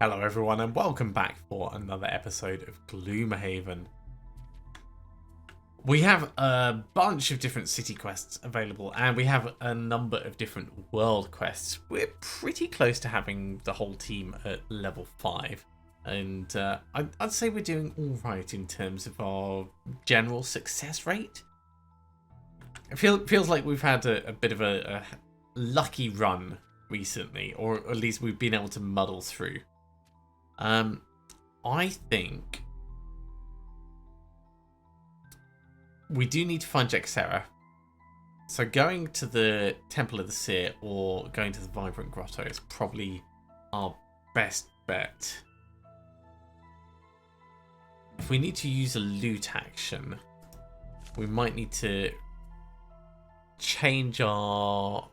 Hello everyone and welcome back for another episode of Gloomhaven. We have a bunch of different city quests available and we have a number of different world quests. We're pretty close to having the whole team at level 5 and I'd say we're doing alright in terms of our general success rate. It feels like we've had a bit of a lucky run recently, or at least we've been able to muddle through. I think we do need to find Jexera. So going to the Temple of the Seer or going to the Vibrant Grotto is probably our best bet. If we need to use a loot action, we might need to change our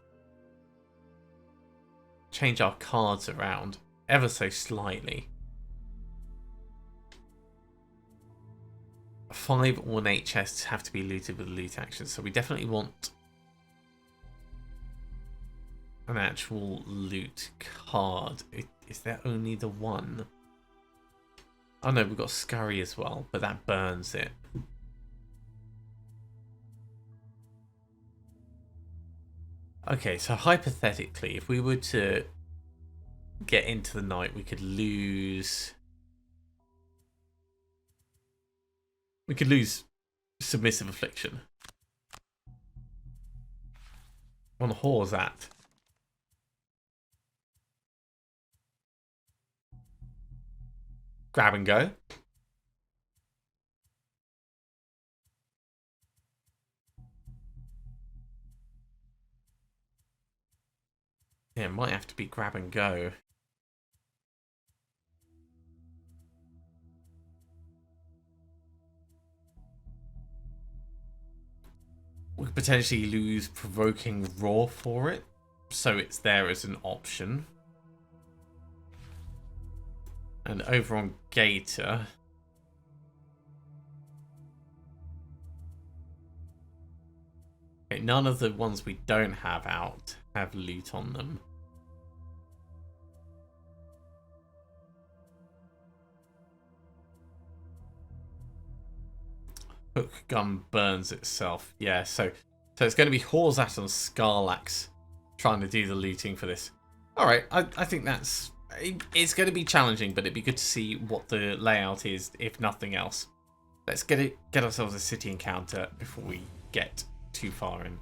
cards around ever so slightly. 5 ornate chests have to be looted with loot actions, so we definitely want an actual loot card. Is there only the one? Oh no, we've got Scurry as well, but that burns it. Okay, so hypothetically, if we were to get into the night, we could lose Submissive Affliction. On Horzat. Grab and go. Yeah, it might have to be grab and go. We could potentially lose Provoking Roar for it, so it's there as an option. And over on Gator, okay, none of the ones we don't have out have loot on them. Hook gun burns itself. Yeah, so it's going to be Horzat and Scarlax trying to do the looting for this. All right, I think it's going to be challenging, but it'd be good to see what the layout is, if nothing else. Let's get ourselves a city encounter before we get too far in.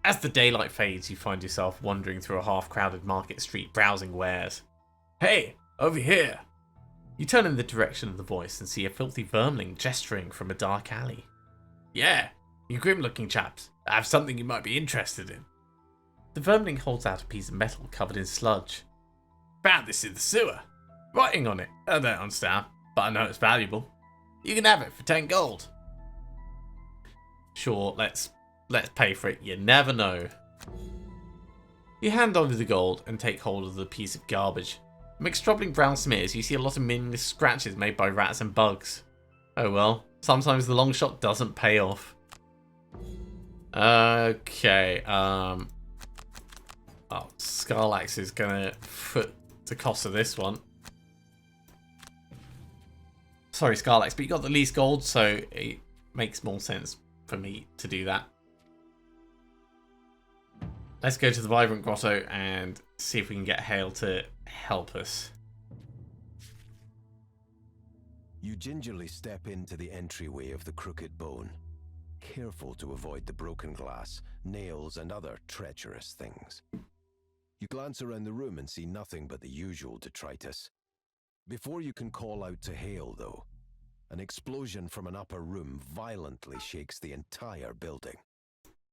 As the daylight fades, you find yourself wandering through a half-crowded market street, browsing wares. Hey, over here! You turn in the direction of the voice and see a filthy vermling gesturing from a dark alley. Yeah, you grim-looking chaps. I have something you might be interested in. The vermling holds out a piece of metal covered in sludge. Found this in the sewer. Writing on it. I don't understand, but I know it's valuable. You can have it for 10 gold. Sure, let's pay for it. You never know. You hand over the gold and take hold of the piece of garbage. Amidst troubling brown smears, you see a lot of meaningless scratches made by rats and bugs. Oh well, sometimes the long shot doesn't pay off. Okay, oh, Scarlax is gonna foot the cost of this one. Sorry, Scarlax, but you got the least gold, so it makes more sense for me to do that. Let's go to the Vibrant Grotto and see if we can get Hale to help us. You gingerly step into the entryway of the Crooked Bone, careful to avoid the broken glass, nails, and other treacherous things. You glance around the room and see nothing but the usual detritus. Before you can call out to Hale, though, an explosion from an upper room violently shakes the entire building.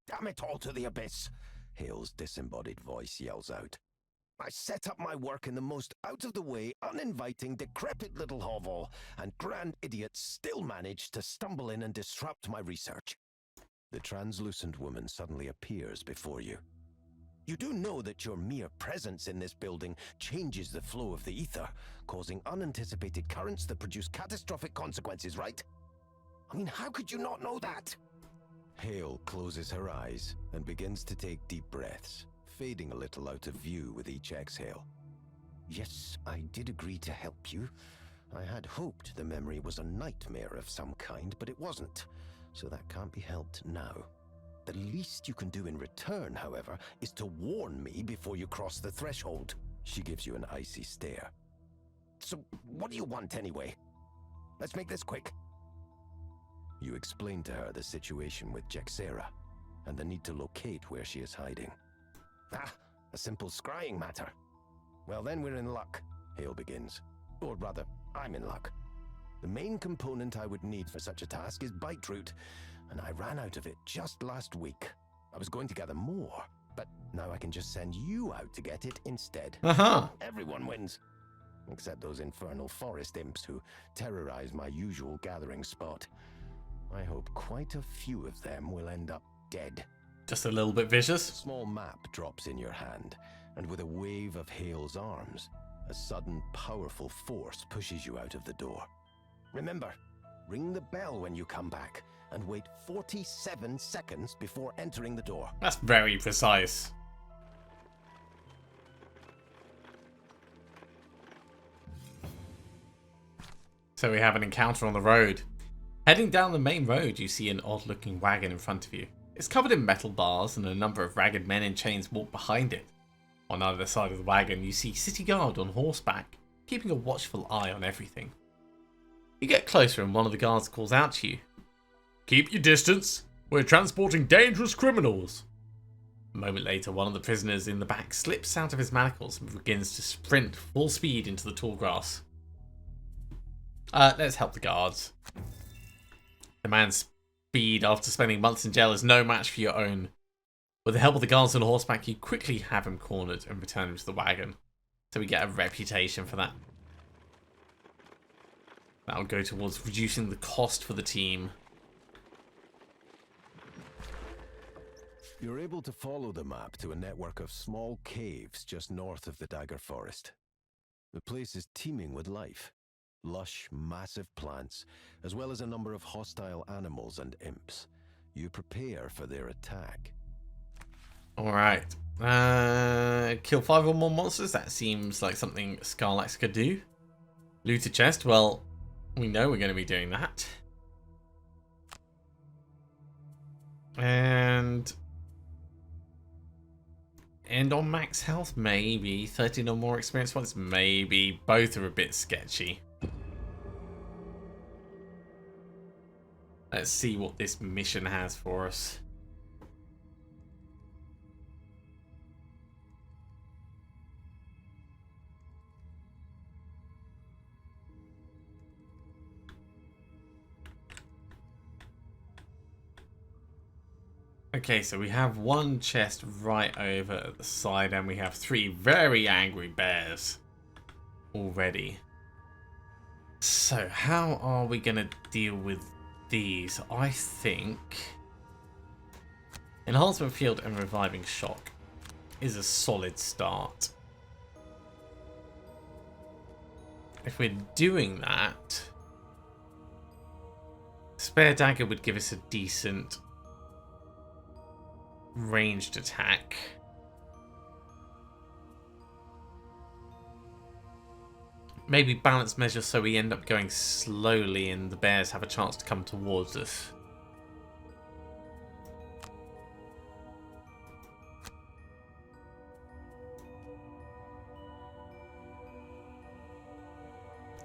Damn it all to the abyss! Hale's disembodied voice yells out. I set up my work in the most out-of-the-way, uninviting, decrepit little hovel, and grand idiots still manage to stumble in and disrupt my research. The translucent woman suddenly appears before you. You do know that your mere presence in this building changes the flow of the ether, causing unanticipated currents that produce catastrophic consequences, right? I mean, how could you not know that? Hale closes her eyes and begins to take deep breaths, fading a little out of view with each exhale. Yes, I did agree to help you. I had hoped the memory was a nightmare of some kind, but it wasn't. So that can't be helped now. The least you can do in return, however, is to warn me before you cross the threshold. She gives you an icy stare. So, what do you want anyway? Let's make this quick. You explain to her the situation with Jexera, and the need to locate where she is hiding. Ah, a simple scrying matter. Well then, we're in luck. Hale begins. Or rather, I'm in luck. The main component I would need for such a task is bite root, and I ran out of it just last week. I was going to gather more, but now I can just send you out to get it instead. Everyone wins. Except those infernal forest imps who terrorize my usual gathering spot. I hope quite a few of them will end up dead. Just a little bit vicious. A small map drops in your hand, and with a wave of Hale's arms, a sudden powerful force pushes you out of the door. Remember, ring the bell when you come back, and wait 47 seconds before entering the door. That's very precise. So we have an encounter on the road. Heading down the main road, you see an odd-looking wagon in front of you. It's covered in metal bars, and a number of ragged men in chains walk behind it. On either side of the wagon, you see city guard on horseback, keeping a watchful eye on everything. You get closer, and one of the guards calls out to you. "Keep your distance. We're transporting dangerous criminals." A moment later, one of the prisoners in the back slips out of his manacles and begins to sprint full speed into the tall grass. Let's help the guards. The man's speed after spending months in jail is no match for your own. With the help of the guards on horseback, you quickly have him cornered and return him to the wagon. So we get a reputation for that. That'll go towards reducing the cost for the team. You're able to follow the map to a network of small caves just north of the Dagger Forest. The place is teeming with life. Lush, massive plants, as well as a number of hostile animals and imps. You prepare for their attack. Alright. Kill 5 or more monsters? That seems like something Scarlax could do. Loot a chest? Well, we know we're going to be doing that. And end on max health? Maybe. 13 or more experience points? Maybe. Both are a bit sketchy. Let's see what this mission has for us. Okay, so we have one chest right over at the side, and we have 3 very angry bears already. So how are we going to deal with these? I think Enhancement Field and Reviving Shock is a solid start. If we're doing that, Spare Dagger would give us a decent ranged attack. Maybe balance measure so we end up going slowly and the bears have a chance to come towards us.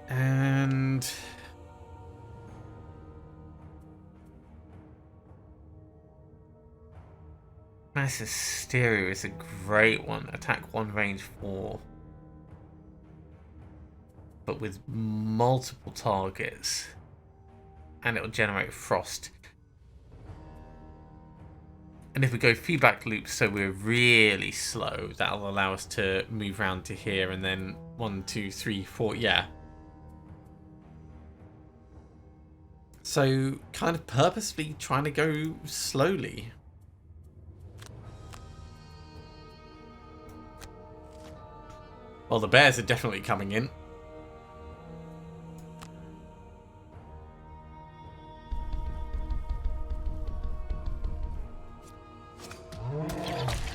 And Mass Hysteria is a great one. Attack 1, range 4. But with multiple targets. And it will generate frost. And if we go feedback loops so we're really slow, that'll allow us to move around to here and then 1, 2, 3, 4, yeah. So kind of purposely trying to go slowly. Well, the bears are definitely coming in.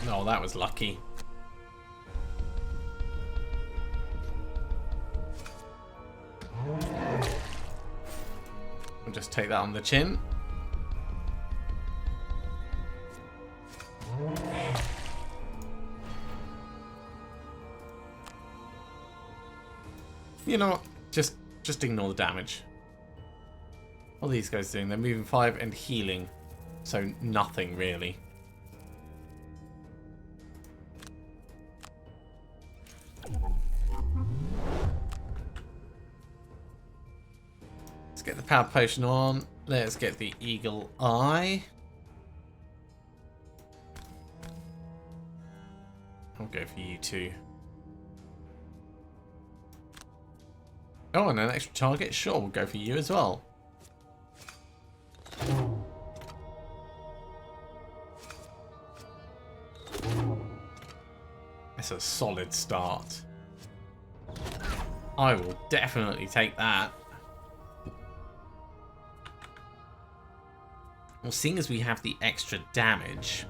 No, that was lucky. take that on the chin. You know what? Just ignore the damage. What are these guys doing? They're moving 5 and healing. So nothing really. Let's get the power potion on. Let's get the eagle eye. I'll go for you two. Oh, and an extra target? Sure, we'll go for you as well. That's a solid start. I will definitely take that. Well, seeing as we have the extra damage,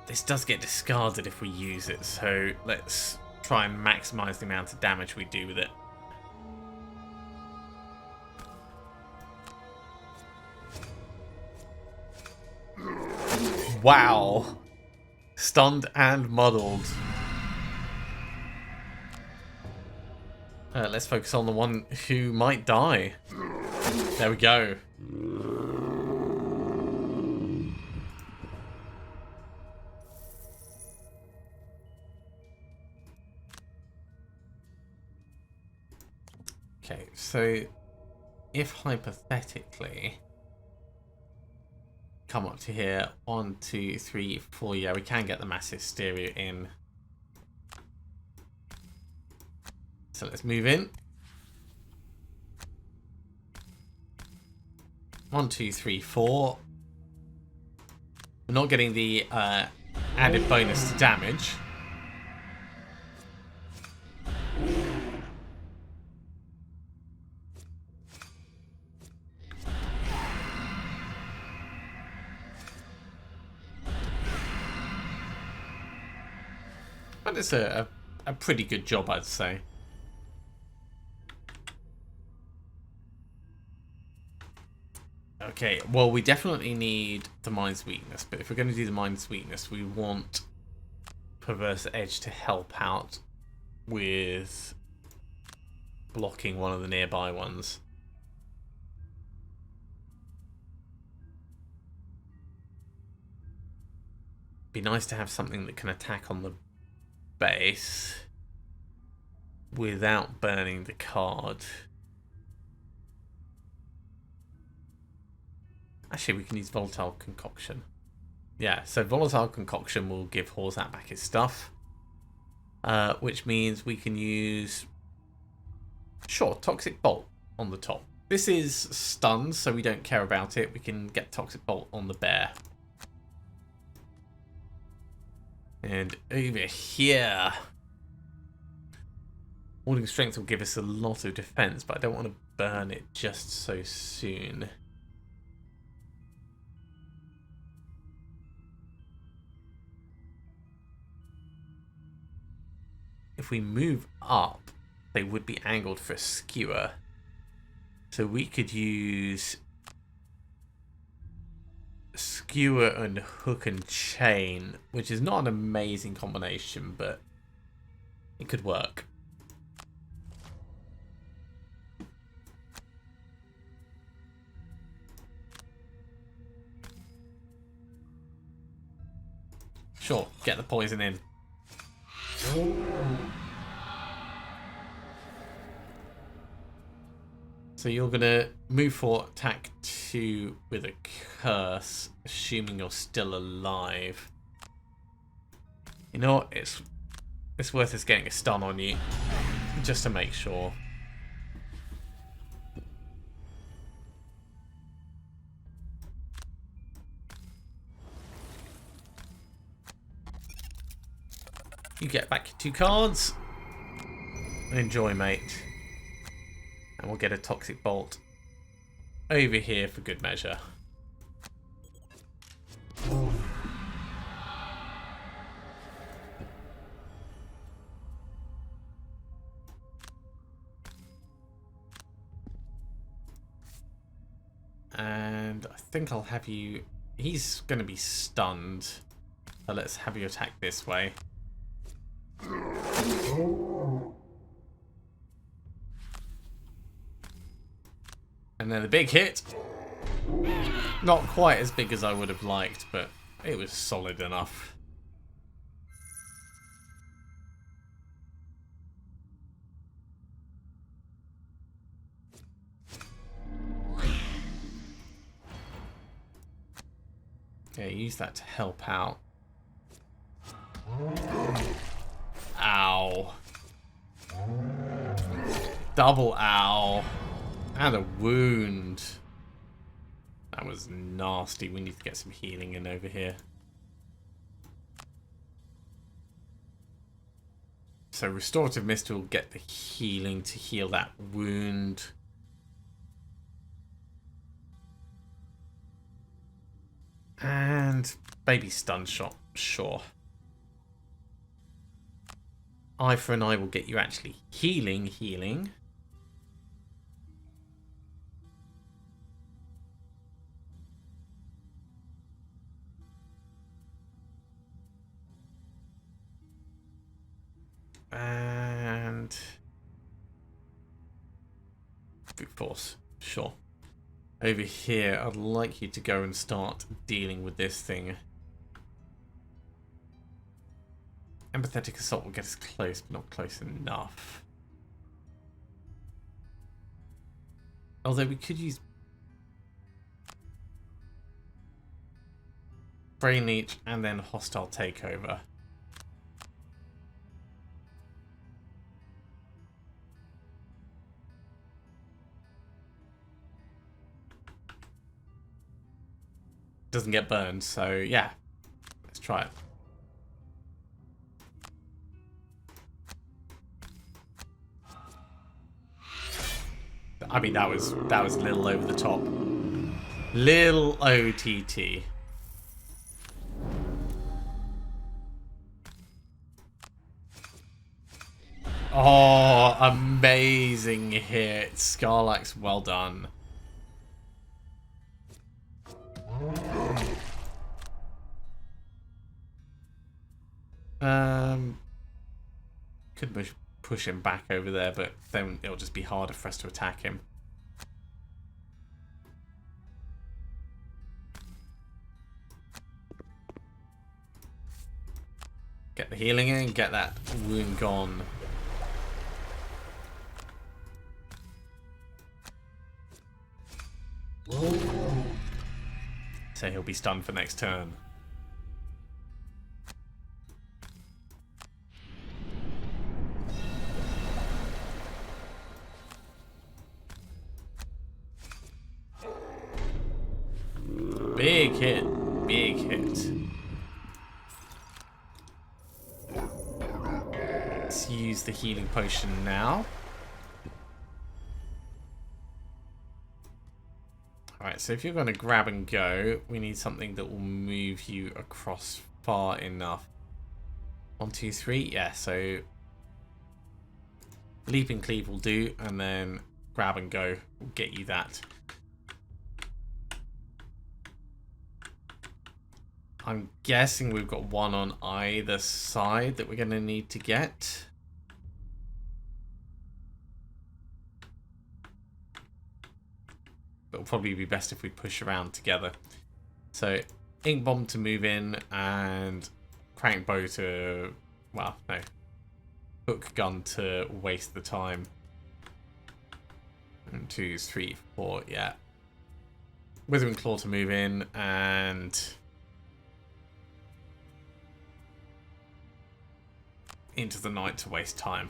this does get discarded if we use it, so let's try and maximize the amount of damage we do with it. Wow. Stunned and muddled. Let's focus on the one who might die. There we go. Okay, so if hypothetically come up to here, 1, 2, 3, 4, yeah, we can get the massive stereo in. So let's move in. 1, 2, 3, 4. We're not getting the added bonus to damage. But it's a pretty good job, I'd say. Okay, well, we definitely need the Mind's Weakness, but if we're going to do the Mind's Weakness, we want Perverse Edge to help out with blocking one of the nearby ones. Be nice to have something that can attack on the base without burning the card. Actually, we can use Volatile Concoction. Yeah, so Volatile Concoction will give Horzat back his stuff. Which means we can use... Sure, Toxic Bolt on the top. This is stunned, so we don't care about it. We can get Toxic Bolt on the bear. And over here... Warding Strength will give us a lot of defense, but I don't want to burn it just so soon. If we move up, they would be angled for a skewer. So we could use skewer and hook and chain, which is not an amazing combination, but it could work. Sure, get the poison in. So you're going to move for attack 2 with a curse, assuming you're still alive. You know what? It's worth us getting a stun on you, just to make sure. You get back your 2 cards. Enjoy, mate. And we'll get a Toxic Bolt over here for good measure. And I think I'll have you... He's going to be stunned. So let's have you attack this way. And then the big hit. Not quite as big as I would have liked, but it was solid enough. Yeah, use that to help out. Ow. Double ow. And a wound. That was nasty. We need to get some healing in over here. So Restorative Mist will get the healing to heal that wound. And baby stun shot, sure. Eye for an eye will get you actually healing. And brute force, sure. Over here, I'd like you to go and start dealing with this thing. Empathetic Assault will get us close, but not close enough. Although we could use Brain Leech and then Hostile Takeover. Doesn't get burned, so yeah. Let's try it. I mean, that was a little over the top. Little OTT. Oh, amazing hit. Scarlax, well done. Could push him back over there, but then it'll just be harder for us to attack him. Get the healing in, get that wound gone. So he'll be stunned for next turn. Big hit. Big hit. Let's use the healing potion now. Alright, so if you're going to grab and go, we need something that will move you across far enough. 1, 2, 3. Yeah, so Leap and Cleave will do, and then grab and go will get you that. I'm guessing we've got one on either side that we're going to need to get. It'll probably be best if we push around together. So, Ink Bomb to move in, and Crank Bow to... well, no. Hook Gun to waste the time. 1, 2, 3, 4, yeah. Withering Claw to move in, and... into the night to waste time.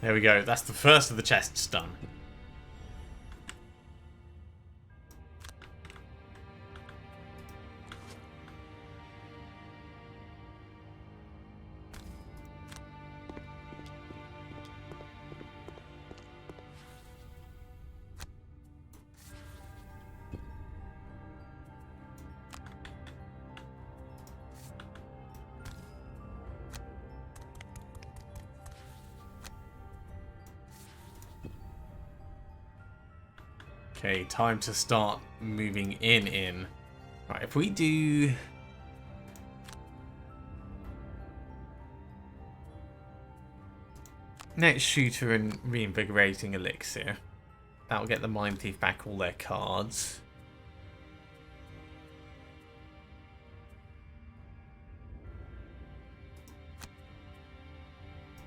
There we go. That's the first of the chests done. Okay, time to start moving in. Right, if we do... Next shooter and reinvigorating elixir. That'll get the Mind Thief back all their cards.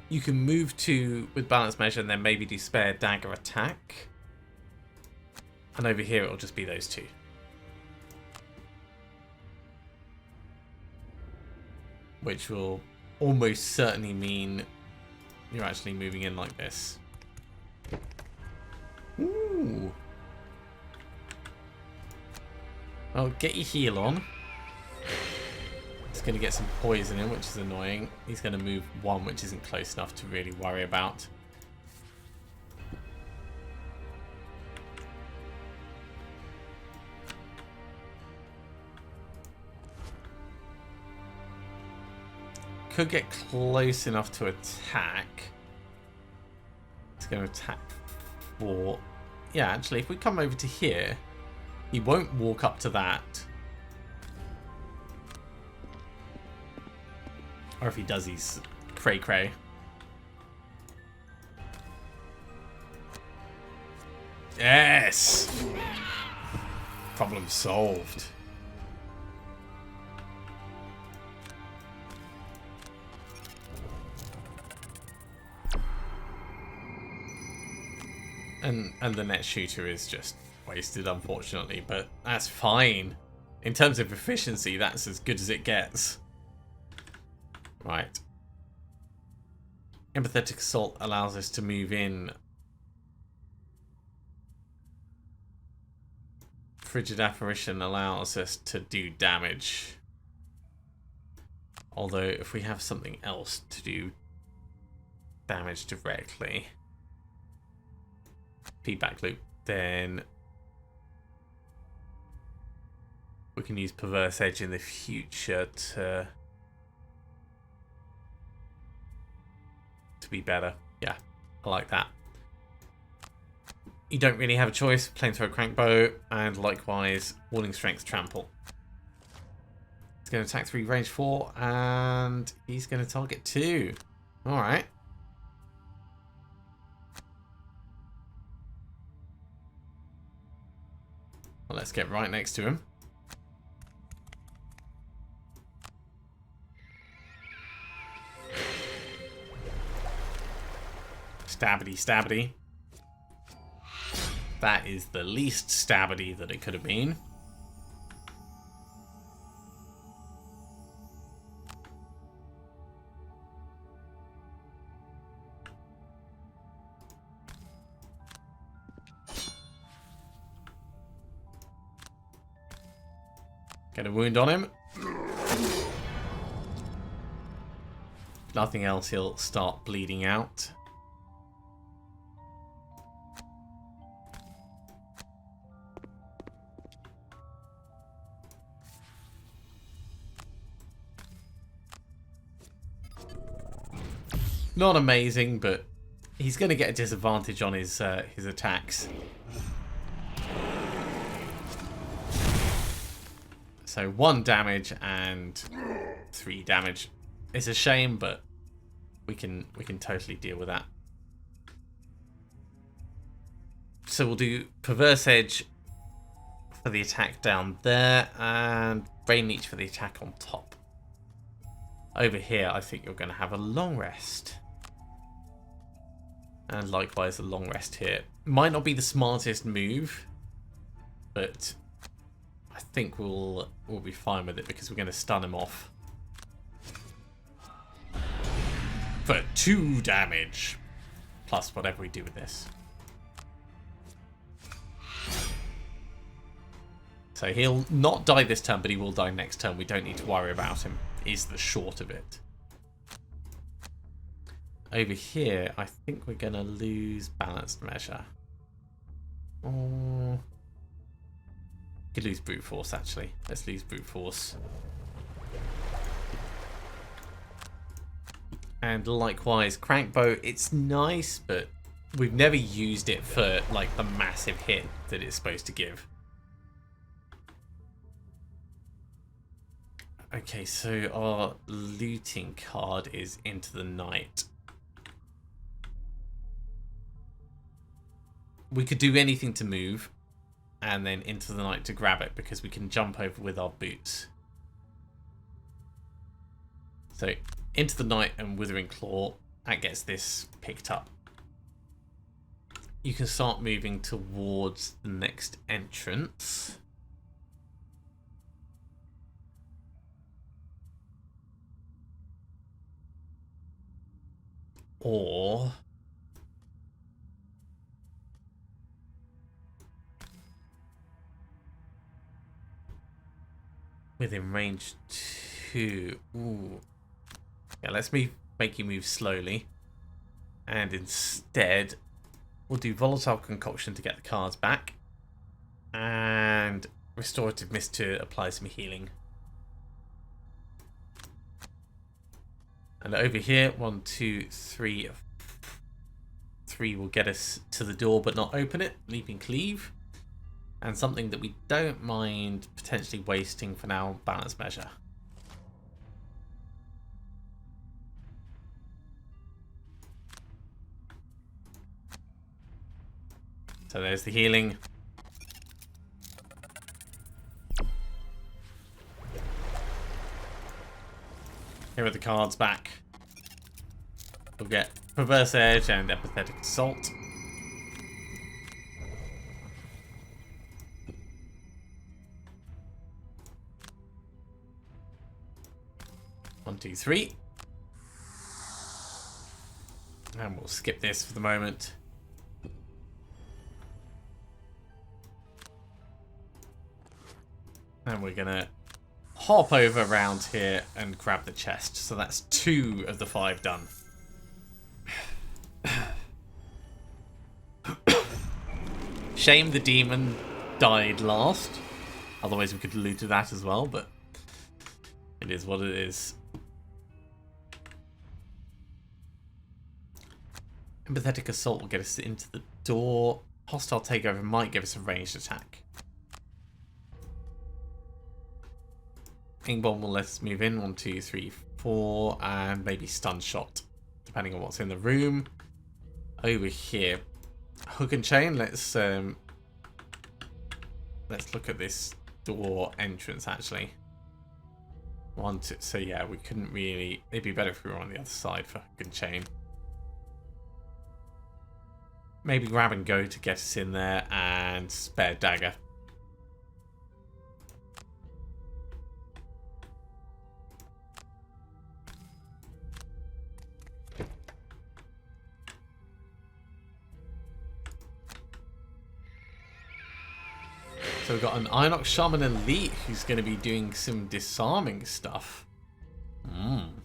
You can move to with balance measure and then maybe do spare dagger attack. And over here it'll just be those two. Which will almost certainly mean you're actually moving in like this. Ooh. Well, get your heal on. He's going to get some poison in, which is annoying. He's going to move one, which isn't close enough to really worry about. Could get close enough to attack. He's going to attack for... Yeah, actually, if we come over to here, he won't walk up to that. Or if he does, he's cray-cray. Yes! Problem solved. And the net shooter is just wasted, unfortunately, but that's fine. In terms of efficiency, that's as good as it gets. Right. Empathetic Assault allows us to move in. Frigid Apparition allows us to do damage. Although, if we have something else to do damage directly, feedback loop, then we can use Perverse Edge in the future to be better. Yeah, I like that. You don't really have a choice. Flamethrower Crankbow, and likewise Warning Strength Trample. He's going to attack 3, range 4, and he's going to target 2. Alright. Well, let's get right next to him. Stabbity, stabbity. That is the least stabbity that it could have been. Get a wound on him. Nothing else, he'll start bleeding out. Not amazing, but he's going to get a disadvantage on his attacks. So 1 damage and 3 damage. It's a shame, but we can totally deal with that. So we'll do Perverse Edge for the attack down there and Brain Leech for the attack on top. Over here, I think you're going to have a long rest. And likewise, a long rest here. Might not be the smartest move, but I think we'll be fine with it because we're going to stun him off. For 2 damage. Plus whatever we do with this. So he'll not die this turn, but he will die next turn. We don't need to worry about him, is the short of it. Over here, I think we're going to lose balanced measure. Or... could lose brute force, actually. Let's lose brute force. And likewise, Crankbow, it's nice, but we've never used it for like the massive hit that it's supposed to give. Okay, so our looting card is Into the Night. We could do anything to move, and then Into the Night to grab it, because we can jump over with our boots. So, Into the Night and Withering Claw, that gets this picked up. You can start moving towards the next entrance. Or within range 2. Ooh. Yeah, let's make you move slowly. And instead, we'll do Volatile Concoction to get the cards back. And Restorative Mist to apply some healing. And over here, 1, 2, 3. 3 will get us to the door but not open it. Leaping Cleave. And something that we don't mind potentially wasting for now, Balance Measure. So there's the healing. Here are the cards back. We'll get Perverse Edge and Empathetic Assault. One, 2, 3. And we'll skip this for the moment. And we're gonna hop over around here and grab the chest. So that's 2 of the 5 done. Shame the demon died last. Otherwise we could have looted that as well, but it is what it is. Empathetic Assault will get us into the door. Hostile Takeover might give us a ranged attack. Ink Bomb will let us move in. 1, 2, 3, 4, and maybe Stun Shot, depending on what's in the room. Over here, Hook and Chain. Let's look at this door entrance actually. 1, 2. So yeah, we couldn't really. It'd be better if we were on the other side for Hook and Chain. Maybe Grab and Go to get us in there, and Spare Dagger. So we've got an Ionic Shaman Elite who's going to be doing some disarming stuff. And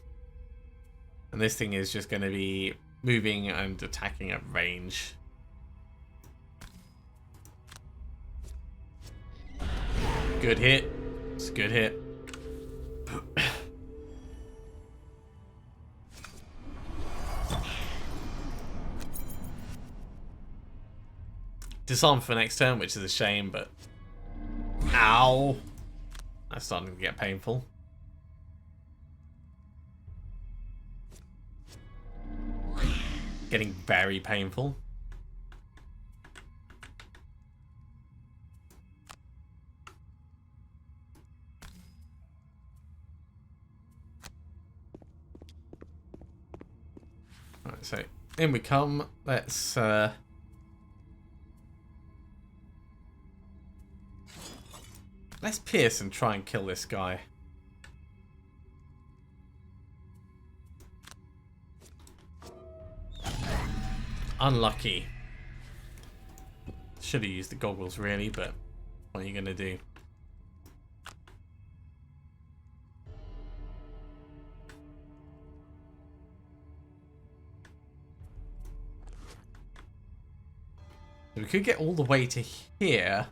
this thing is just going to be moving and attacking at range. Good hit. It's a good hit. Disarm for next turn, which is a shame, but... Ow! That's starting to get painful. Getting very painful. Right, so in we come. Let's pierce and try and kill this guy. Unlucky. Should have used the goggles really, but what are you going to do? We could get all the way to here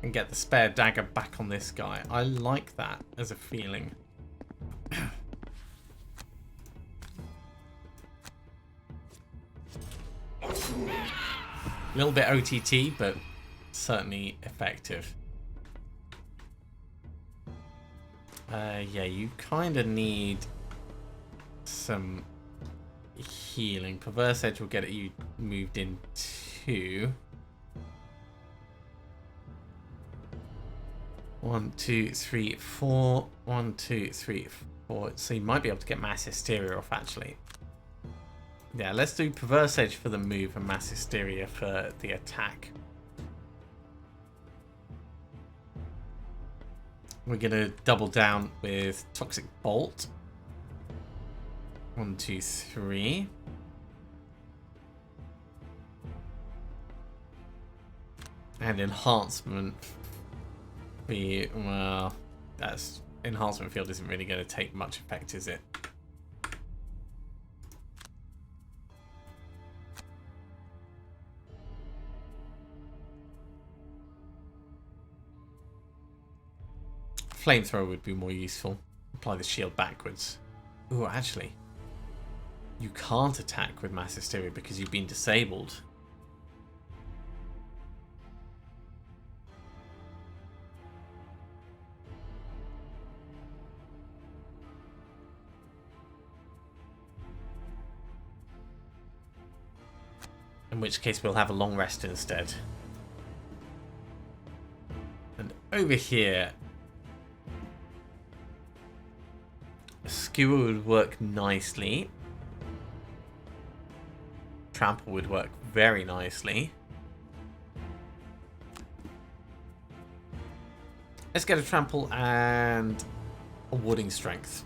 and get the spare dagger back on this guy. I like that as a feeling. A little bit OTT, but certainly effective. Yeah, you kind of need some healing. Perverse Edge will get you moved in too. 1, 2, 3, 4. 1, 2, 3, 4. So you might be able to get Mass Hysteria off actually. Yeah, let's do Perverse Edge for the move and Mass Hysteria for the attack. We're going to double down with Toxic Bolt. 1, 2, 3. And Enhancement. Well, that's Enhancement Field isn't really going to take much effect, is it? Flamethrower would be more useful. Apply the shield backwards. Ooh, actually, you can't attack with Mass Hysteria because you've been disabled. In which case we'll have a long rest instead. And over here, a Skewer would work nicely. Trample would work very nicely. Let's get a Trample and a Warding Strength.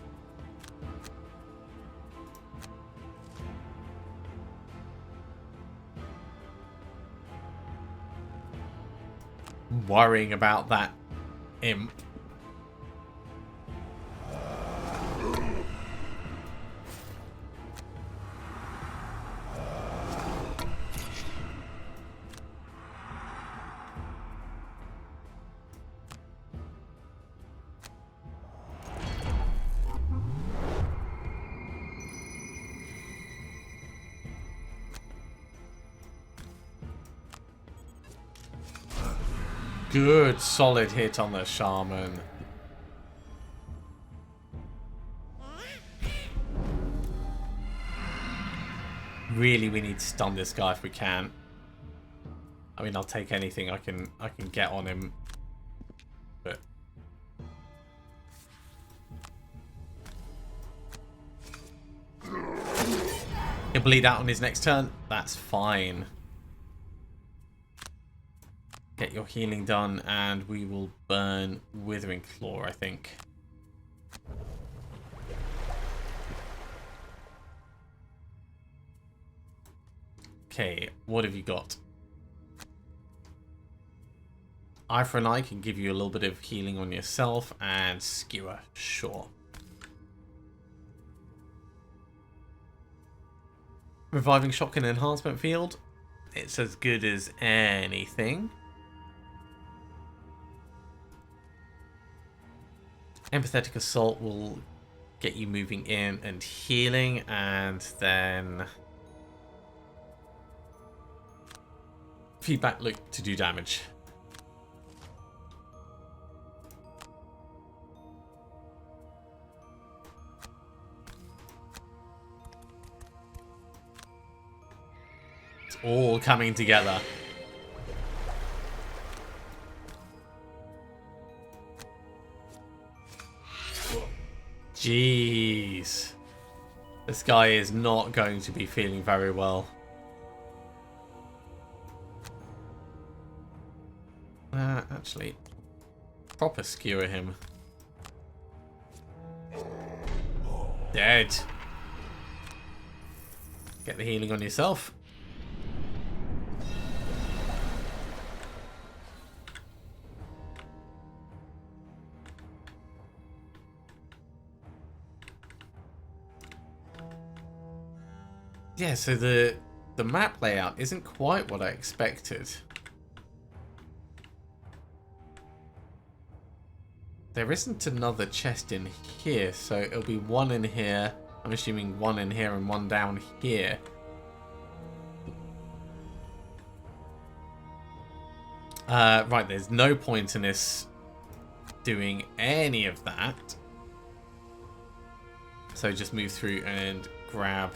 Worrying about that imp. Good solid hit on the Shaman. Really, we need to stun this guy if we can. I mean, I'll take anything I can get on him. But he'll bleed out on his next turn. That's fine. Get your healing done, and we will burn Withering Claw, I think. Okay, what have you got? Eye for an Eye can give you a little bit of healing on yourself, and Skewer, sure. Reviving Shock and Enhancement Field. It's as good as anything. Empathetic Assault will get you moving in and healing, and then Feedback Loop to do damage. It's all coming together. Jeez. This guy is not going to be feeling very well. Actually, proper skewer him. Dead. Get the healing on yourself. Yeah, so the map layout isn't quite what I expected. There isn't another chest in here, so it'll be one in here. I'm assuming one in here and one down here. Right, there's no point in us doing any of that. So just move through and grab...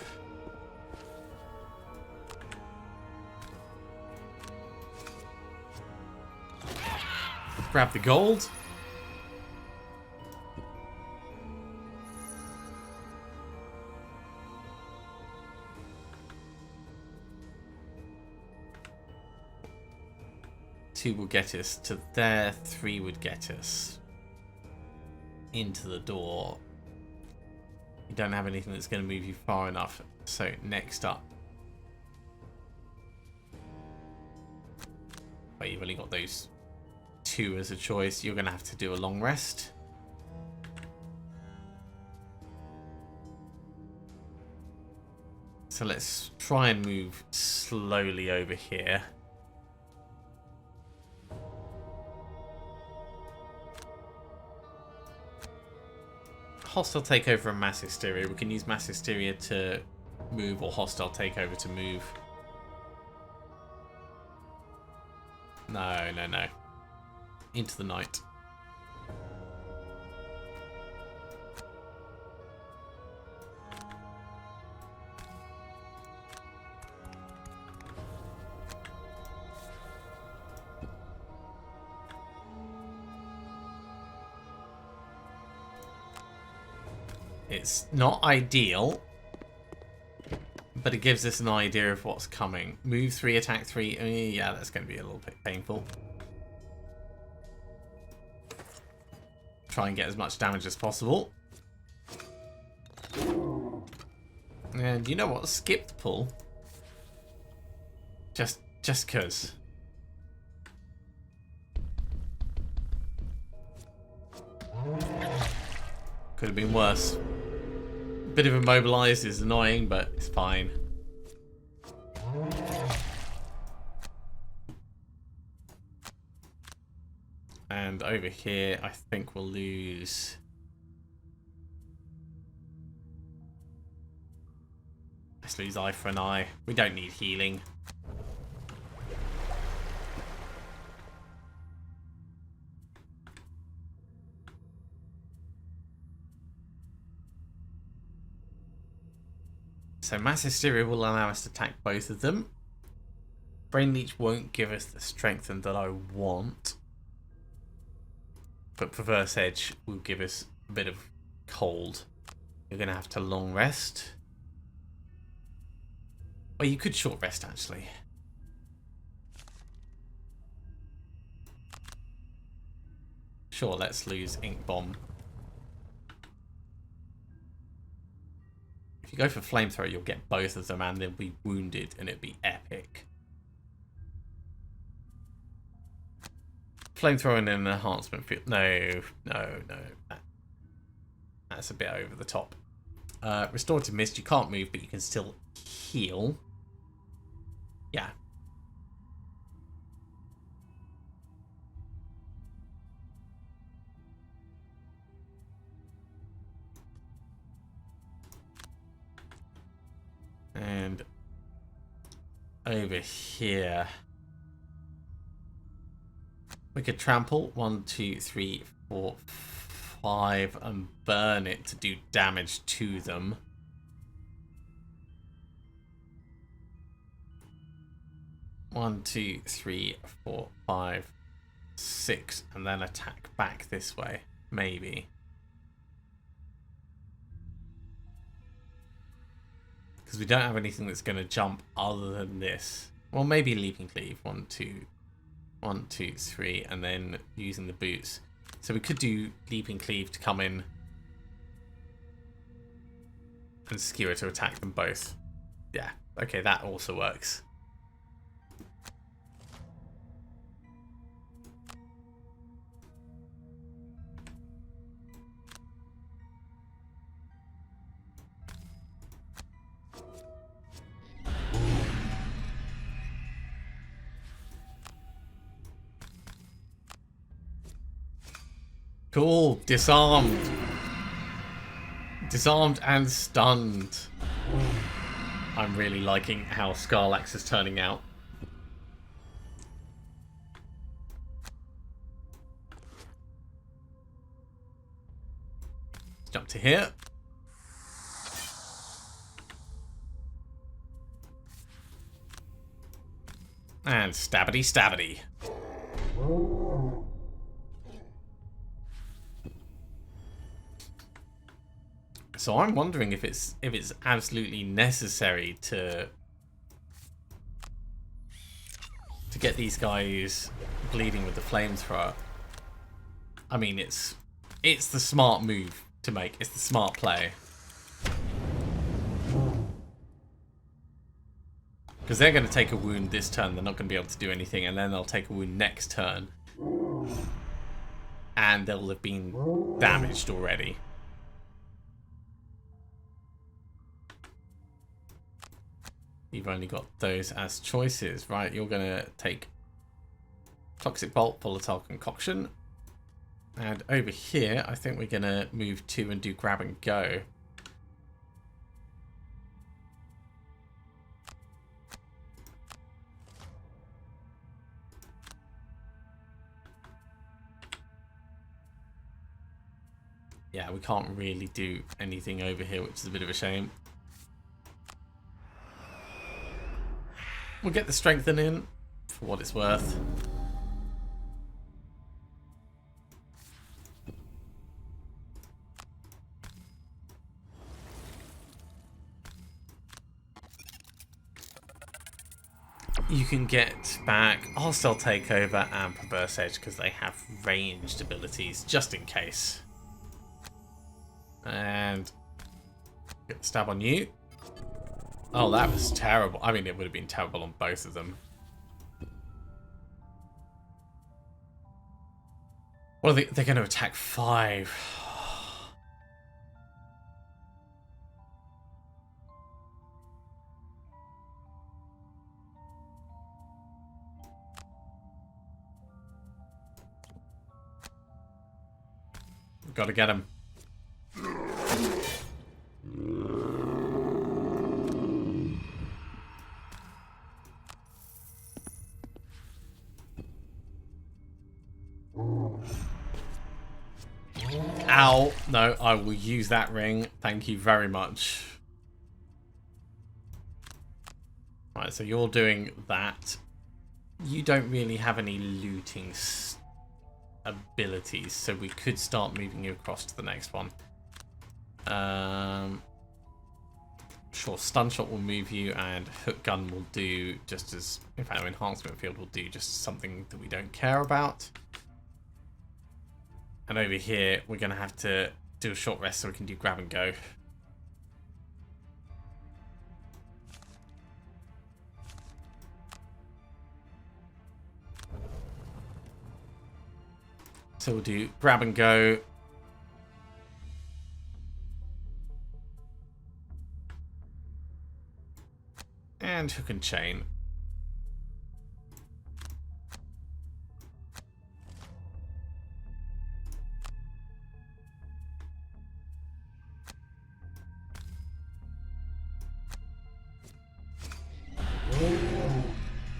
Grab the gold. Two will get us to there. 3 would get us into the door. You don't have anything that's going to move you far enough. So next up. But you've only got those 2 as a choice. You're going to have to do a long rest. So let's try and move slowly over here. Hostile takeover and mass hysteria. We can use mass hysteria to move or hostile takeover to move. No, no, no. Into the night. It's not ideal, but it gives us an idea of what's coming. Move 3, attack 3. Yeah, that's going to be a little bit painful. Try and get as much damage as possible. And you know what? Skip the pull. Just cause. Could have been worse. Bit of immobilized is annoying, but it's fine. And over here, I think we'll lose... Let's lose eye for an eye. We don't need healing. So Mass Hysteria will allow us to attack both of them. Brain Leech won't give us the strength that I want. But Perverse Edge will give us a bit of cold. You're going to have to long rest. Well, you could short rest, actually. Sure, let's lose Ink Bomb. If you go for Flamethrower, you'll get both of them and they'll be wounded and it'd be epic. Flamethrower and an enhancement field. No. That's a bit over the top. Restorative Mist, you can't move, but you can still heal. Yeah. And over here, we could trample 1, 2, 3, 4, 5 and burn it to do damage to them. One, 2, 3, 4, 5, 6, and then attack back this way, maybe. Because we don't have anything that's going to jump other than this. Well, maybe Leaping Cleave. 1, 2, 3, and then using the boots. So we could do Leaping Cleave to come in and Skewer to attack them both. Yeah, okay, that also works. Cool, disarmed. Disarmed and stunned. I'm really liking how Scarlax is turning out. Jump to here. And stabbity stabbity. So I'm wondering if it's absolutely necessary to get these guys bleeding with the flamethrower. I mean, it's the smart move to make. It's the smart play. Because they're going to take a wound this turn. They're not going to be able to do anything. And then they'll take a wound next turn. And they'll have been damaged already. You've only got those as choices, right? You're going to take Toxic Bolt, Volatile Concoction. And over here, I think we're going to move 2 and do Grab and Go. Yeah, we can't really do anything over here, which is a bit of a shame. We'll get the strengthen in for what it's worth. You can get back Hostile Takeover and Perverse Edge because they have ranged abilities, just in case. And get the stab on you. Oh, that was terrible. I mean, it would have been terrible on both of them. Well, they're going to attack 5. We've got to get him. Ow. No, I will use that ring. Thank you very much. Right, so you're doing that. You don't really have any looting abilities, so we could start moving you across to the next one. Sure, Stun Shot will move you, and Hook Gun will do just as... In fact, Enhancement Field will do just something that we don't care about. And over here, we're going to have to do a short rest so we can do Grab and Go. So we'll do Grab and Go. And Hook and Chain.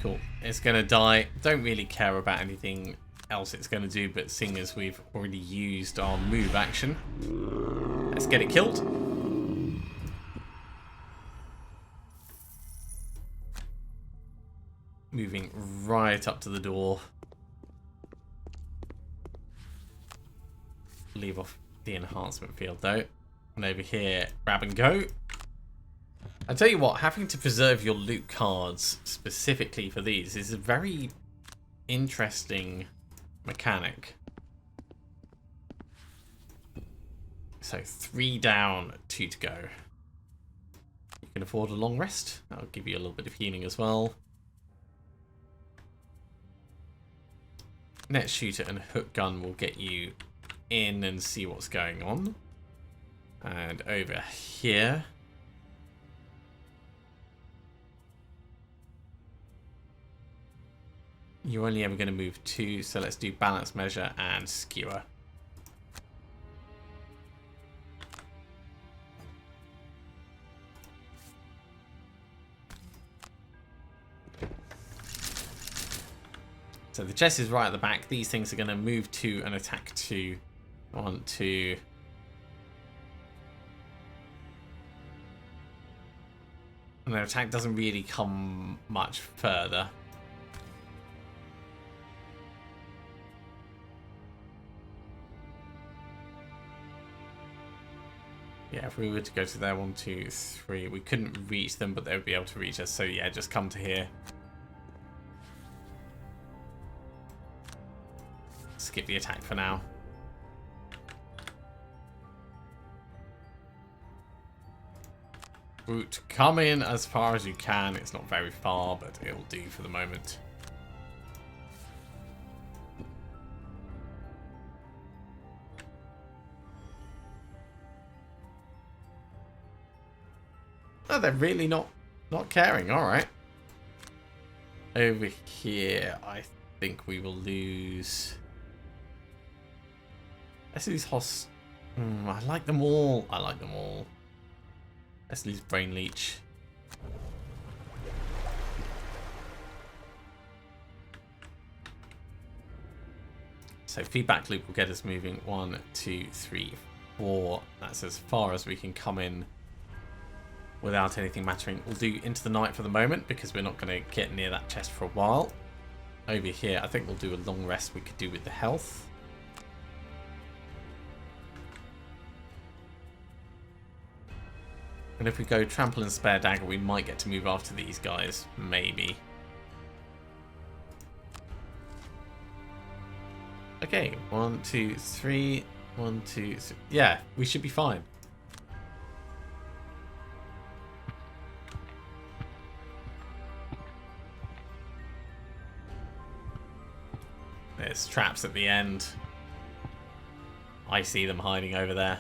Cool. It's going to die. Don't really care about anything else it's going to do, but seeing as we've already used our move action, let's get it killed. Moving right up to the door. Leave off the enhancement field though. And over here, Grab and Go. I tell you what, having to preserve your loot cards specifically for these is a very interesting mechanic. So 3 down, 2 to go. You can afford a long rest. That'll give you a little bit of healing as well. Net Shooter and Hook Gun will get you in and see what's going on. And over here, you're only ever going to move 2, so let's do Balance Measure and Skewer. So the chest is right at the back. These things are going to move 2 and attack 2. 1, 2, And their attack doesn't really come much further. Yeah, if we were to go to there, 1, 2, 3, we couldn't reach them, but they would be able to reach us. So yeah, just come to here. Skip the attack for now. Route, come in as far as you can. It's not very far, but it'll do for the moment. Oh, they're really not caring. All right. Over here, I think we will lose. Let's lose I like them all. I like them all. Let's lose Brain Leech. So feedback loop will get us moving. 1, 2, 3, 4. That's as far as we can come in without anything mattering. We'll do Into the Night for the moment because we're not going to get near that chest for a while. Over here, I think we'll do a long rest we could do with the health. And if we go Trample and Spare Dagger, we might get to move after these guys. Maybe. Okay, 1, 2, 3. 1, 2, 3. Yeah, we should be fine. There's traps at the end. I see them hiding over there.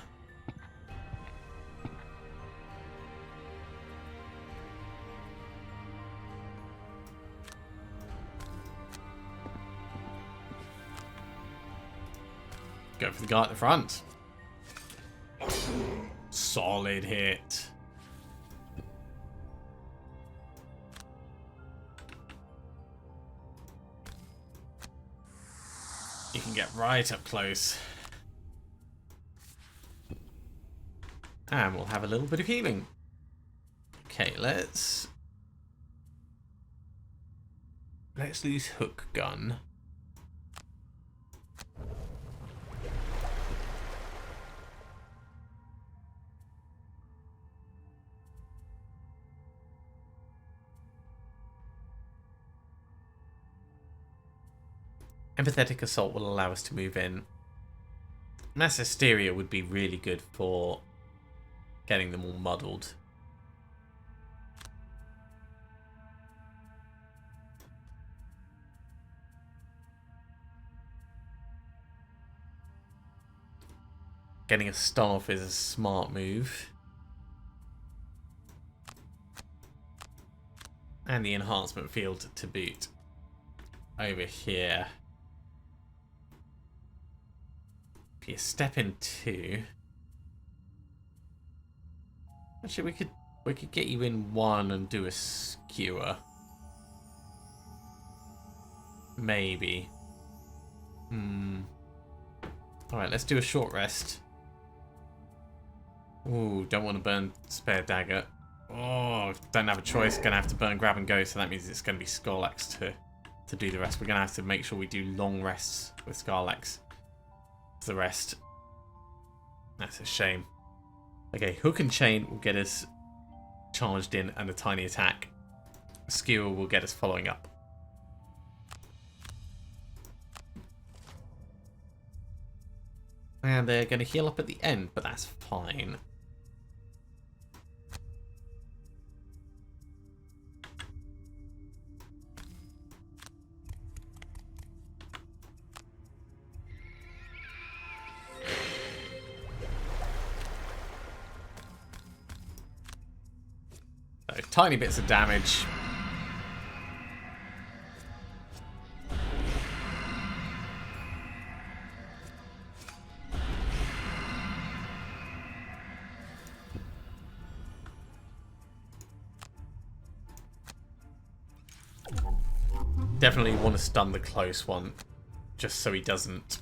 Go for the guy at the front. Solid hit. You can get right up close. And we'll have a little bit of healing. Okay, let's lose Hook Gun. Empathetic Assault will allow us to move in. Mass Hysteria would be really good for getting them all muddled. Getting a stun off is a smart move. And the enhancement field to boot. Over here. If you step in 2. Actually, we could get you in 1 and do a skewer. Maybe. Alright, let's do a short rest. Ooh, don't want to burn Spare Dagger. Oh, don't have a choice. Gonna have to burn Grab and Go, so that means it's gonna be Scarlax to do the rest. We're gonna have to make sure we do long rests with Scarlax for the rest. That's a shame. Okay, Hook and Chain will get us charged in and a tiny attack. Skewer will get us following up. And they're going to heal up at the end, but that's fine. So, tiny bits of damage. Definitely want to stun the close one, just so he doesn't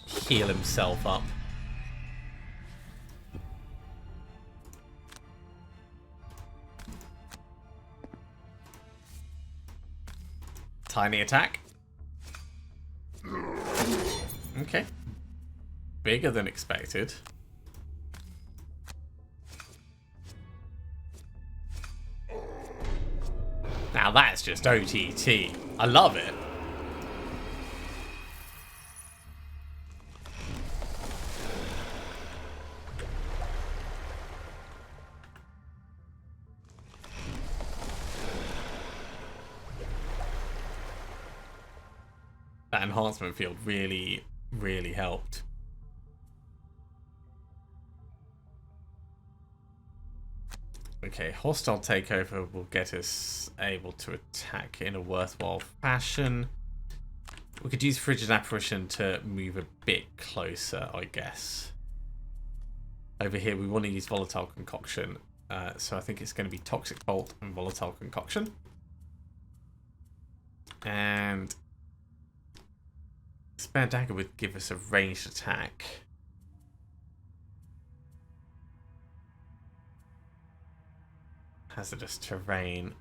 heal himself up. Tiny attack. Okay. Bigger than expected. Now that's just OTT. I love it. That enhancement field really, really helped. Okay, hostile takeover will get us able to attack in a worthwhile fashion. We could use Frigid Apparition to move a bit closer, I guess. Over here, we want to use Volatile Concoction. So I think it's going to be Toxic Bolt and Volatile Concoction. And Spare Dagger would give us a ranged attack. Hazardous Terrain.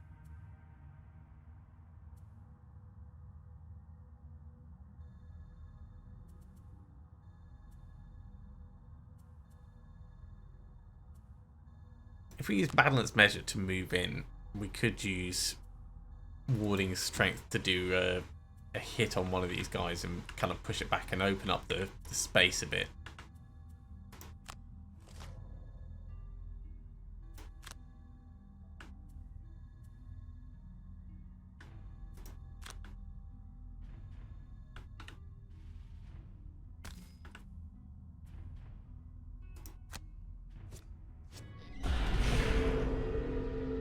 If we use Balance Measure to move in, we could use Warding Strength to do a hit on one of these guys and kind of push it back and open up the space a bit.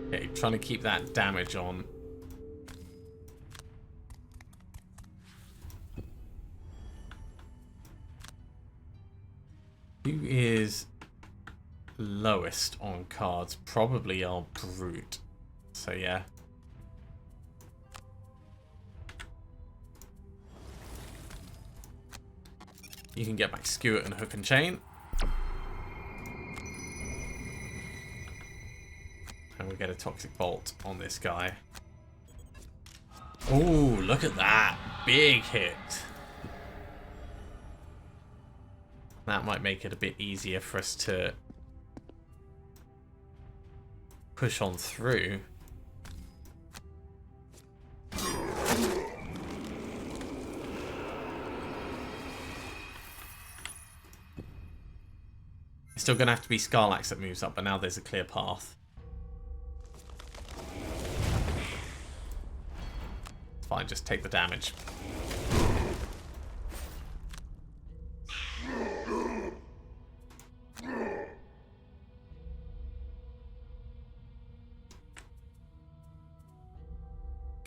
Okay, trying to keep that damage on. Who is lowest on cards? Probably our Brute. So yeah. You can get back Skewer and Hook and Chain. And we get a Toxic Bolt on this guy. Oh, look at that. Big hit. That might make it a bit easier for us to push on through. It's still going to have to be Scarlax that moves up, but now there's a clear path. It's fine, just take the damage.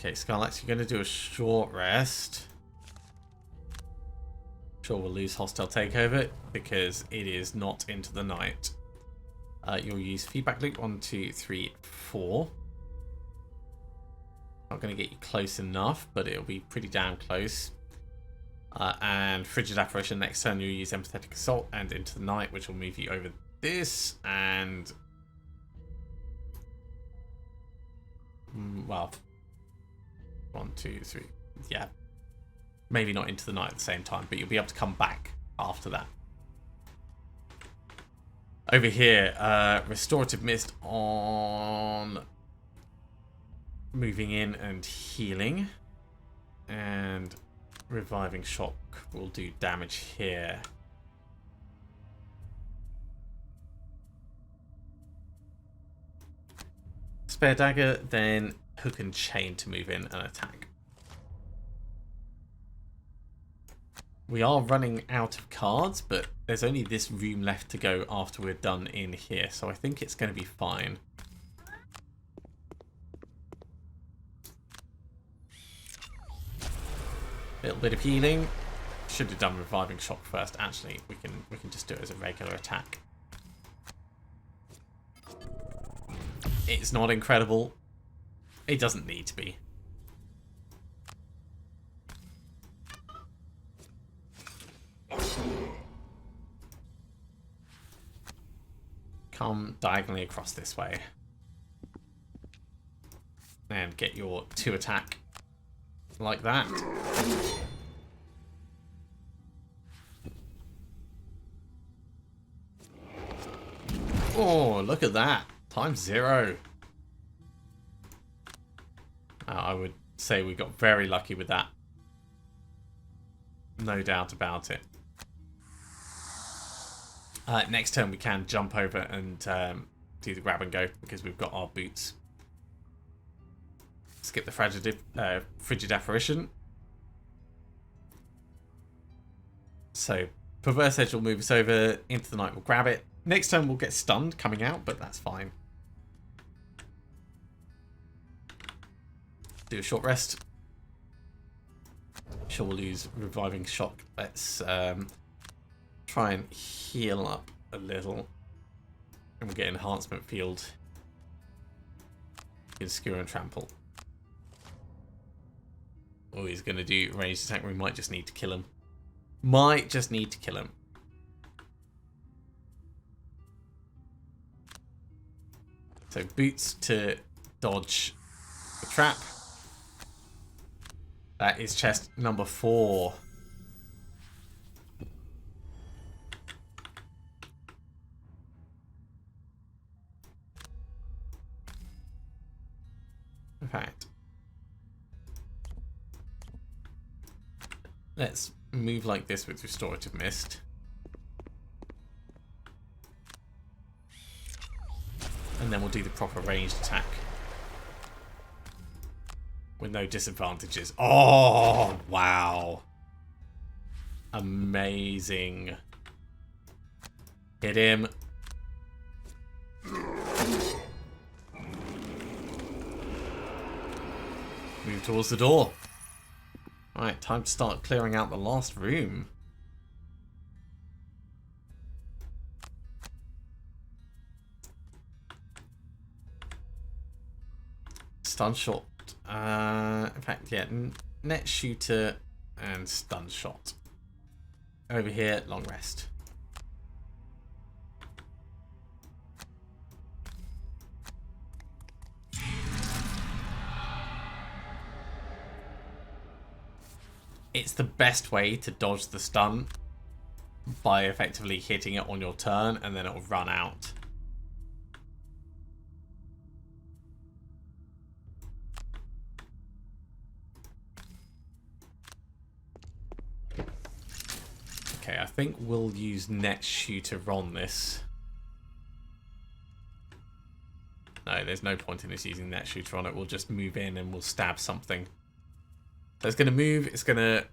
Okay, Scarlax, you're going to do a short rest. Sure, we'll lose Hostile Takeover because it is not into the night. You'll use Feedback Loop 1, 2, 3, 4. Not going to get you close enough, but it'll be pretty damn close. And Frigid Apparition next turn, you'll use Empathetic Assault and Into the Night, which will move you over this and... well... 1, 2, 3. Yeah. Maybe not into the night at the same time, but you'll be able to come back after that. Over here, Restorative Mist on moving in and healing. And Reviving Shock will do damage here. Spare Dagger, then Hook and Chain to move in and attack. We are running out of cards, but there's only this room left to go after we're done in here, so I think it's going to be fine. A little bit of healing. Should have done Reviving Shock first. Actually, we can just do it as a regular attack. It's not incredible. It doesn't need to be. Come diagonally across this way. And get your 2 attack like that. Oh, look at that. ×0. I would say we got very lucky with that. No doubt about it. Next turn we can jump over and do the grab and go because we've got our boots. Skip the frigid apparition. So Perverse Edge will move us over into the night. We'll grab it. Next turn we'll get stunned coming out, but that's fine. Do a short rest. Sure, we'll use reviving shock. Let's try and heal up a little, and we'll get enhancement field. In Skewer and Trample. Oh, he's going to do ranged attack. We might just need to kill him. Might just need to kill him. So boots to dodge the trap. That is chest number 4. In fact, let's move like this with Restorative Mist. And then we'll do the proper ranged attack. With no disadvantages. Oh, wow. Amazing. Hit him. Move towards the door. Alright, time to start clearing out the last room. Stun shot. In fact, yeah, net shooter and stun shot. Over here, long rest. It's the best way to dodge the stun by effectively hitting it on your turn and then it'll run out. Okay, I think we'll use net shooter on this. No, there's no point in us using net shooter on it. We'll just move in and we'll stab something. So it's going to move, it's going to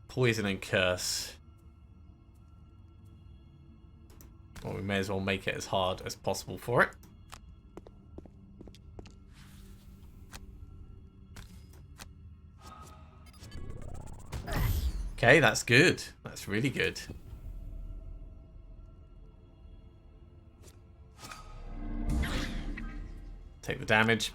poison and curse. Well, we may as well make it as hard as possible for it. Okay, that's good. That's really good. Take the damage.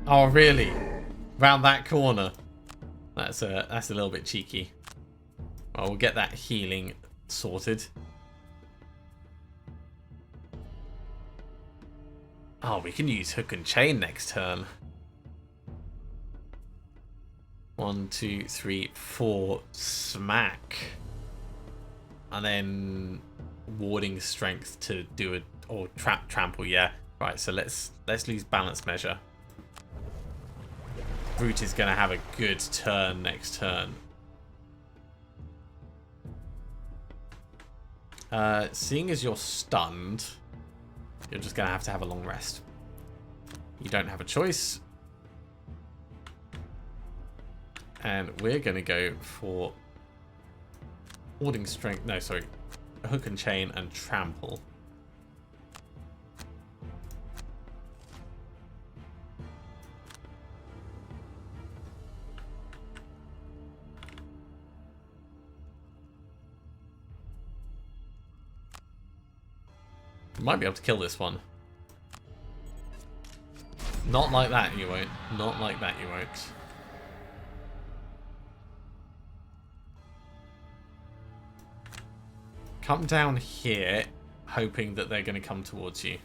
Oh, really? Round that corner? That's a little bit cheeky. Well, we'll get that healing sorted. Oh, we can use hook and chain next turn. 1, 2, 3, 4, smack. And then warding strength to do it, or trample, yeah. Right, so let's lose balance measure. Brute is going to have a good turn next turn. Seeing as you're stunned, you're just going to have a long rest. You don't have a choice. And we're going to go for warding strength. No, sorry. Hook and chain and trample. Might be able to kill this one. Not like that, you won't. Not like that, you won't. come down here, hoping that they're going to come towards you.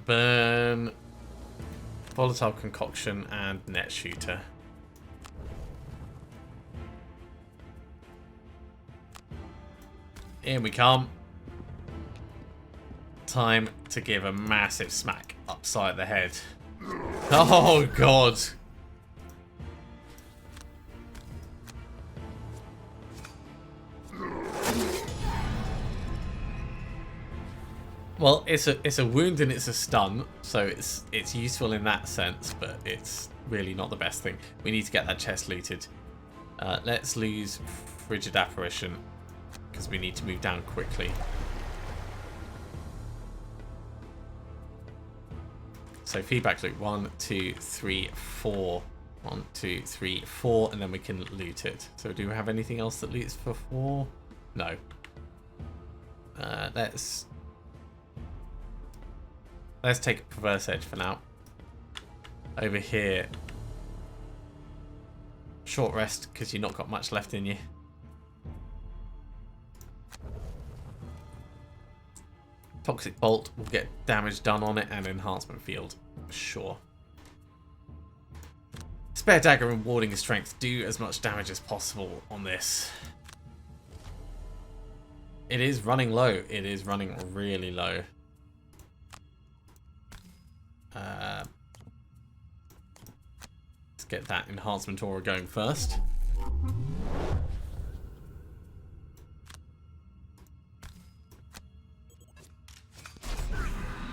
Burn, Volatile Concoction, and Net Shooter. In we come. Time to give a massive smack upside the head. Oh god. Well, it's a wound and it's a stun, so it's useful in that sense, but it's really not the best thing. We need to get that chest looted. Let's lose Frigid Apparition because we need to move down quickly. So feedback loop 1, 2, 3, 4. 1, 2, 3, 4, and then we can loot it. So do we have anything else that loots for 4? No. Let's take a Perverse Edge for now. Over here. Short rest, because you've not got much left in you. Toxic Bolt will get damage done on it, and Enhancement Field. Sure. Spare Dagger and Warding Strength do as much damage as possible on this. It is running low. It is running really low. Let's get that Enhancement Aura going first.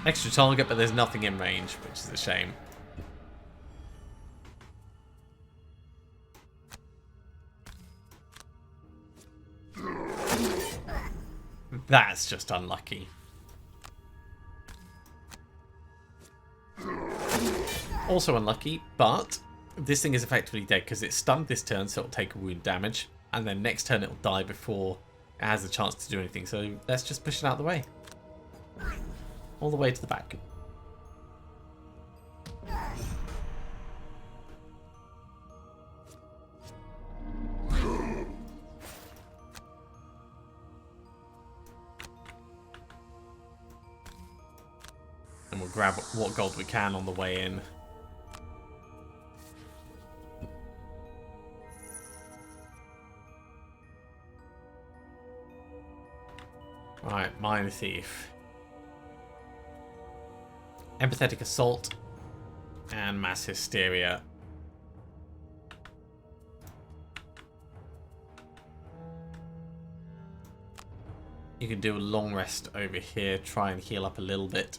Extra target, but there's nothing in range, which is a shame. That's just unlucky. Also unlucky, but this thing is effectively dead because it's stunned this turn, so it'll take a wound damage, and then next turn it'll die before it has a chance to do anything. So let's just push it out of the way. All the way to the back. And we'll grab what gold we can on the way in. Right, Mine Thief. Empathetic Assault and Mass Hysteria. You can do a long rest over here, try and heal up a little bit.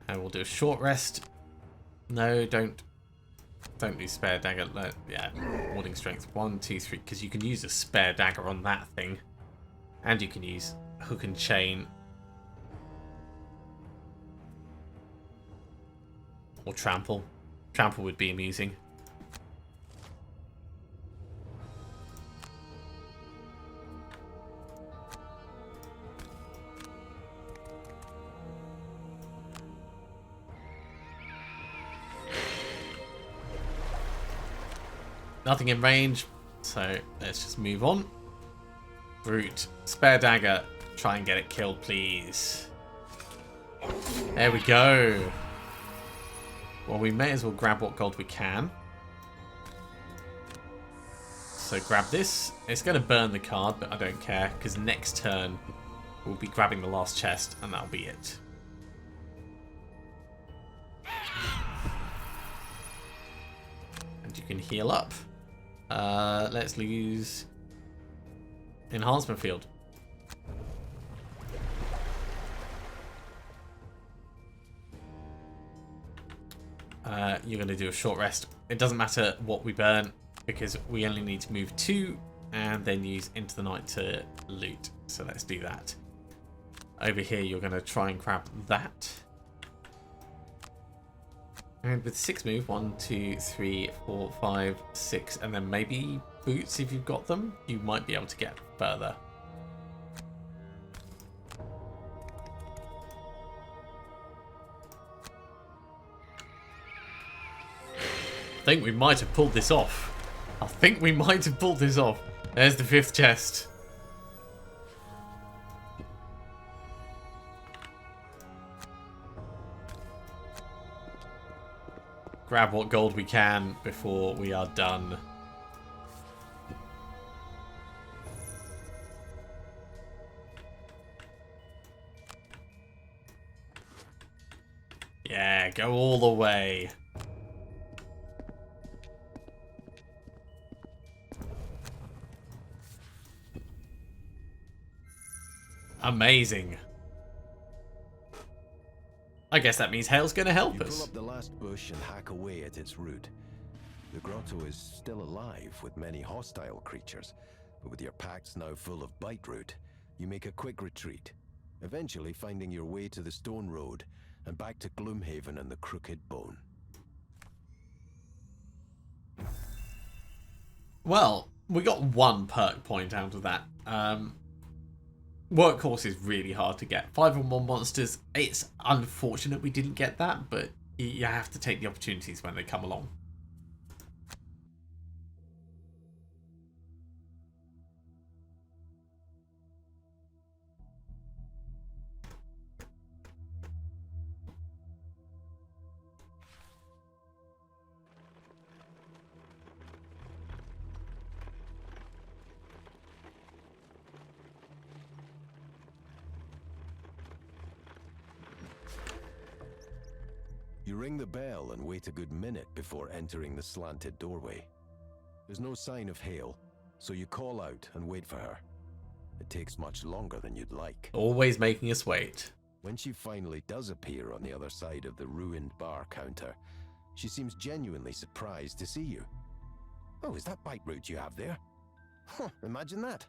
And we'll do a short rest. No, don't do Spare Dagger. Yeah, Warding Strength 1, 2, 3, because you can use a Spare Dagger on that thing. And you can use Hook and Chain. Or Trample. Trample would be amusing. Nothing in range, so let's just move on. Brute. Spare Dagger. Try and get it killed, please. There we go. Well, we may as well grab what gold we can. So grab this. It's going to burn the card, but I don't care, because next turn we'll be grabbing the last chest, and that'll be it. And you can heal up. Let's lose Enhancement Field. You're going to do a short rest. It doesn't matter what we burn because we only need to move 2 and then use Into the Night to loot. So let's do that. Over here, you're going to try and grab that. And with 6 move, 1, 2, 3, 4, 5, 6, and then maybe boots if you've got them, you might be able to get further. think we might have pulled this off. I think we might have pulled this off. There's the 5th chest. Grab what gold we can before we are done. Yeah, go all the way. Amazing. I guess that means Hale's going to help You us. pull up the last bush and hack away at its root. The grotto is still alive with many hostile creatures, but with your packs now full of bite root, you make a quick retreat, eventually finding your way to the stone road and back to Gloomhaven and the Crooked Bone. Well, we got 1 perk point out of that. Workhorse is really hard to get. 5-on-1 monsters, it's unfortunate we didn't get that, but you have to take the opportunities when they come along. You ring the bell and wait a good minute before entering the slanted doorway. There's no sign of Hale, so you call out and wait for her. It takes much longer than you'd like. Always making us wait. When she finally does appear on the other side of the ruined bar counter, she seems genuinely surprised to see you. Oh, is that bite root you have there? Huh, imagine that.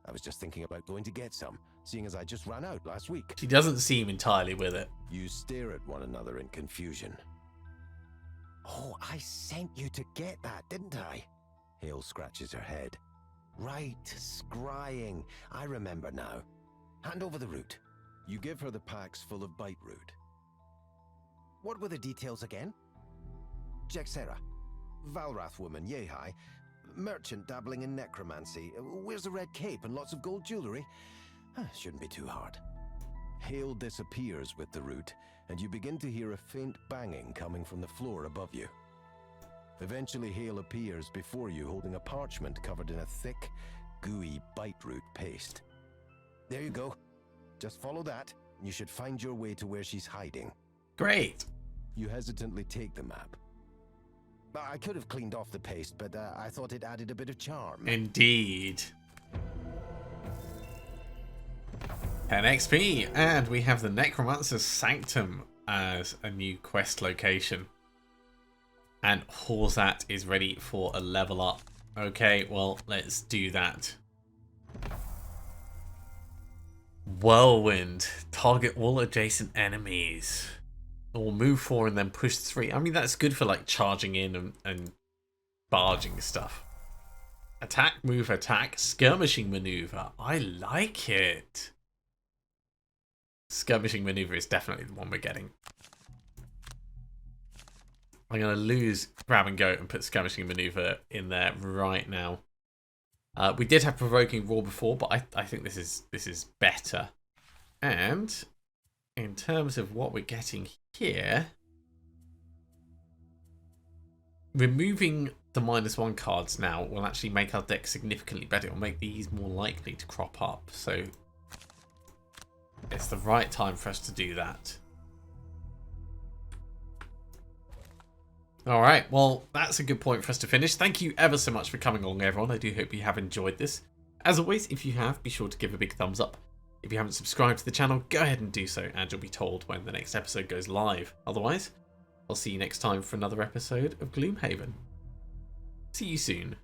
I was just thinking about going to get some, seeing as I just ran out last week. She doesn't seem entirely with it. You stare at one another in confusion. Oh, I sent you to get that, didn't I? Hale scratches her head. Right, scrying. I remember now. Hand over the root. You give her the packs full of bite root. What were the details again? Jexera. Valrath woman, yay high. Merchant dabbling in necromancy. Wears a red cape and lots of gold jewelry. Shouldn't be too hard. Hale disappears with the root, and you begin to hear a faint banging coming from the floor above you. Eventually, Hale appears before you holding a parchment covered in a thick, gooey bite root paste. There you go. Just follow that, and you should find your way to where she's hiding. Great. You hesitantly take the map. I could have cleaned off the paste, but I thought it added a bit of charm. Indeed. 10 XP, and we have the Necromancer's Sanctum as a new quest location. And Horzat is ready for a level up. Okay, well, let's do that. Whirlwind. Target all adjacent enemies. Or move 4 and then push 3. I mean, that's good for like charging in and barging stuff. Attack, move, attack. Skirmishing maneuver. I like it. Skirmishing maneuver is definitely the one we're getting. I'm going to lose grab and go and put skirmishing maneuver in there right now. We did have provoking roar before, but I think this is better. And in terms of what we're getting here, removing the -1 cards now will actually make our deck significantly better. It will make these more likely to crop up. So it's the right time for us to do that. Alright, well, that's a good point for us to finish. Thank you ever so much for coming along, everyone. I do hope you have enjoyed this. As always, if you have, be sure to give a big thumbs up. If you haven't subscribed to the channel, go ahead and do so, and you'll be told when the next episode goes live. Otherwise, I'll see you next time for another episode of Gloomhaven. See you soon.